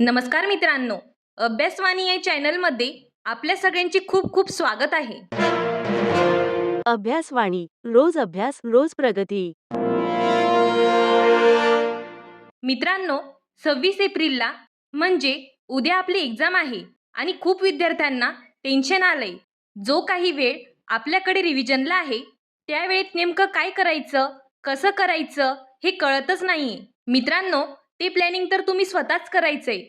नमस्कार मित्रांनो, अभ्यासवाणी या चॅनलमध्ये आपल्या सगळ्यांचे खूप खूप स्वागत आहे. अभ्यासवाणी रोज अभ्यास रोज प्रगती. मित्रांनो, 26 एप्रिलला म्हणजे उद्या आपली एक्झाम आहे आणि खूप विद्यार्थ्यांना टेन्शन आलंय. जो काही वेळ आपल्याकडे रिव्हिजनला आहे त्या वेळेत नेमकं काय करायचं, कसं करायचं हे कळतच नाहीये. मित्रांनो, ते प्लॅनिंग तर तुम्ही स्वतःच करायचंय,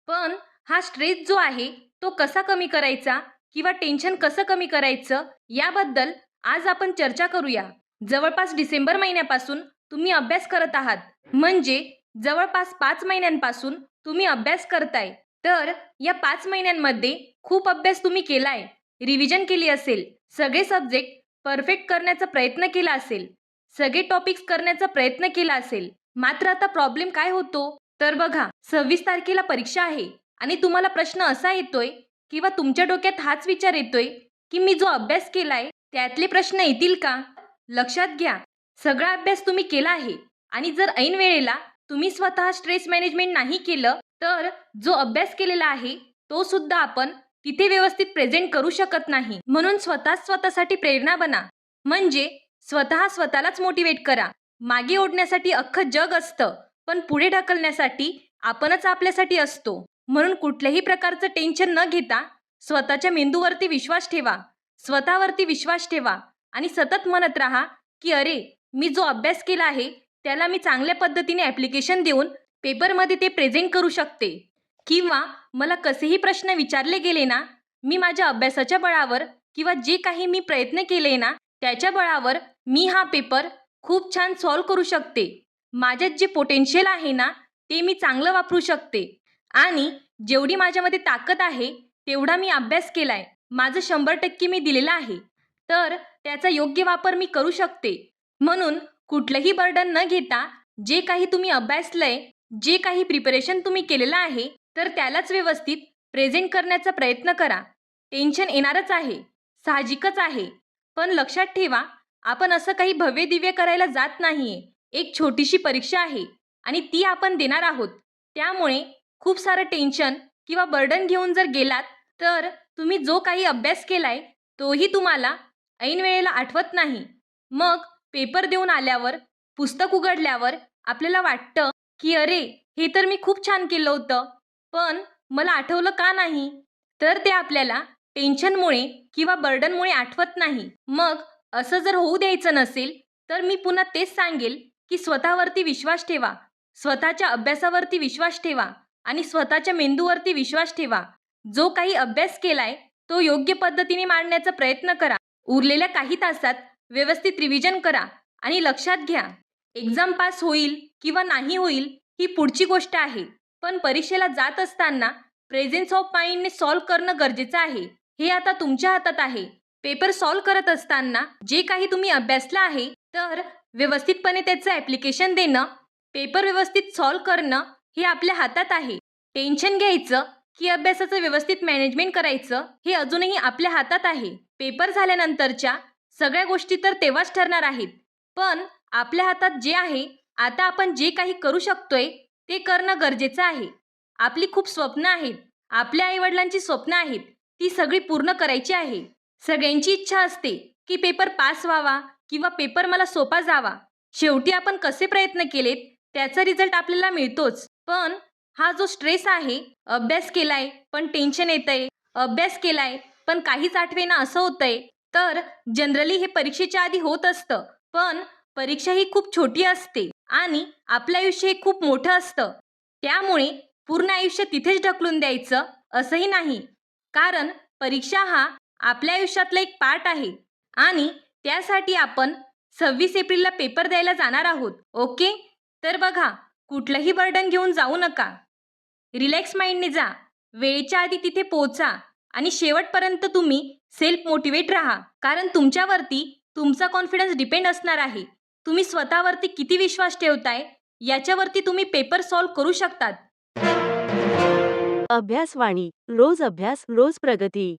पण हा स्ट्रेस जो आहे तो कसा कमी करायचा किंवा टेन्शन कसं कमी करायचं याबद्दल आज आपण चर्चा करूया. जवळपास डिसेंबर महिन्यापासून तुम्ही अभ्यास करत आहात, म्हणजे जवळपास 5 महिन्यांपासून तुम्ही अभ्यास करताय. तर या 5 महिन्यांमध्ये खूप अभ्यास तुम्ही केलाय, रिव्हिजन केली असेल, सगळे सब्जेक्ट परफेक्ट करण्याचा प्रयत्न केला असेल, सगळे टॉपिक्स करण्याचा प्रयत्न केला असेल. मात्र आता प्रॉब्लेम काय होतो तर बघा, 26 तारखेला परीक्षा आहे आणि तुम्हाला प्रश्न असा येतोय किंवा तुमच्या डोक्यात हाच विचार येतोय की मी जो अभ्यास केलाय त्यातले प्रश्न येतील का. लक्षात घ्या, सगळा अभ्यास तुम्ही केला आहे आणि जर ऐन वेळेला तुम्ही स्वतः स्ट्रेस मॅनेजमेंट नाही केलं तर जो अभ्यास केलेला आहे तो सुद्धा आपण तिथे व्यवस्थित प्रेझेंट करू शकत नाही. म्हणून स्वतःसाठी प्रेरणा बना, म्हणजे स्वतःलाच मोटिवेट करा. मागे ओढण्यासाठी अख्खं जग असतं, पण पुढे ढकलण्यासाठी आपणच आपल्यासाठी असतो. म्हणून कुठल्याही प्रकारचं टेन्शन न घेता स्वतःच्या मेंदूवरती विश्वास ठेवा, स्वतःवरती विश्वास ठेवा आणि सतत म्हणत राहा की अरे, मी जो अभ्यास केला आहे त्याला मी चांगल्या पद्धतीने ॲप्लिकेशन देऊन पेपरमध्ये ते प्रेझेंट करू शकते. किंवा मला कसेही प्रश्न विचारले गेले ना, मी माझ्या अभ्यासाच्या बळावर किंवा जे काही मी प्रयत्न केले ना त्याच्या बळावर मी हा पेपर खूप छान सॉल्व्ह करू शकते. माझ्यात जे पोटेन्शियल आहे ना ते मी चांगलं वापरू शकते आणि जेवढी माझ्यामध्ये ताकद आहे तेवढा मी अभ्यास केलाय, माझं 100% मी दिलेलं आहे, तर त्याचा योग्य वापर मी करू शकते. म्हणून कुठलंही बर्डन न घेता जे काही तुम्ही अभ्यासलंय, जे काही प्रिपरेशन तुम्ही केलेलं आहे तर त्यालाच व्यवस्थित प्रेझेंट करण्याचा प्रयत्न करा. टेन्शन येणारच आहे, साहजिकच आहे, पण लक्षात ठेवा, आपण असं काही भव्य दिव्य करायला जात नाहीये. एक छोटीशी परीक्षा आहे आणि ती आपण देणार आहोत. त्यामुळे खूप सारं टेन्शन किंवा बर्डन घेऊन जर गेलात तर तुम्ही जो काही अभ्यास केलाय तोही तुम्हाला ऐन वेळेला आठवत नाही. मग पेपर देऊन आल्यावर, पुस्तक उघडल्यावर आपल्याला वाटतं की अरे, हे तर मी खूप छान केलं होतं, पण मला आठवलं का नाही. तर ते आपल्याला टेन्शनमुळे किंवा बर्डनमुळे आठवत नाही. मग असं जर होऊ द्यायचं नसेल तर मी पुन्हा तेच सांगेल की स्वतःवरती विश्वास ठेवा, स्वतःच्या अभ्यासावरती विश्वास ठेवा आणि स्वतःच्या मेंदूवरती विश्वास ठेवा. जो काही अभ्यास केलाय तो योग्य पद्धतीने मांडण्याचा प्रयत्न करा. उरलेल्या काही तासात व्यवस्थित रिव्हिजन करा आणि लक्षात घ्या, एक्झाम पास होईल किंवा नाही होईल ही पुढची गोष्ट आहे, पण परीक्षेला जात असताना प्रेझेन्स ऑफ माइंडने सॉल्व्ह करणं गरजेचं आहे. हे आता तुमच्या हातात आहे. पेपर सॉल्व्ह करत असताना जे काही तुम्ही अभ्यासलं आहे तर व्यवस्थितपणे त्याचं ॲप्लिकेशन देणं, पेपर व्यवस्थित सॉल्व्ह करणं हे आपल्या हातात आहे. टेन्शन घ्यायचं की अभ्यासाचं व्यवस्थित मॅनेजमेंट करायचं हे अजूनही आपल्या हातात आहे. पेपर झाल्यानंतरच्या सगळ्या गोष्टी तर तेव्हाच ठरणार आहेत, पण आपल्या हातात जे आहे, आता आपण जे काही करू शकतोय ते करणं गरजेचं आहे. आपली खूप स्वप्न आहेत, आपल्या आईवडिलांची स्वप्न आहेत, ती सगळी पूर्ण करायची आहे. सगळ्यांची इच्छा असते की पेपर पास व्हावा किंवा पेपर मला सोपा जावा. शेवटी आपण कसे प्रयत्न केलेत त्याचा रिझल्ट आपल्याला मिळतोच. पण हा जो स्ट्रेस आहे, अभ्यास केलाय पण टेन्शन येतंय, अभ्यास केलाय पण काहीच आठवेना असं होतंय, तर जनरली हे परीक्षेच्या आधी होत असतं. पण परीक्षा ही खूप छोटी असते आणि आपलं आयुष्य हे खूप मोठं असतं. त्यामुळे पूर्ण आयुष्य तिथेच ढकलून द्यायचं असंही नाही, कारण परीक्षा हा आपल्या आयुष्यातला एक पार्ट आहे आणि त्यासाठी आपण 26 एप्रिलला पेपर द्यायला जाणार आहोत. ओके, तर बघा, कुठलंही बर्डन घेऊन जाऊ नका. रिलॅक्स माइंडने जा, वेळेच्या आधी तिथे पोहोचा आणि शेवटपर्यंत तुम्ही सेल्फ मोटिवेट राहा, कारण तुमच्यावरती तुमचा कॉन्फिडन्स डिपेंड असणार आहे. तुम्ही स्वतःवरती किती विश्वास ठेवताय याच्यावरती तुम्ही पेपर सॉल्व्ह करू शकतात. अभ्यासवाणी रोज अभ्यास रोज प्रगती.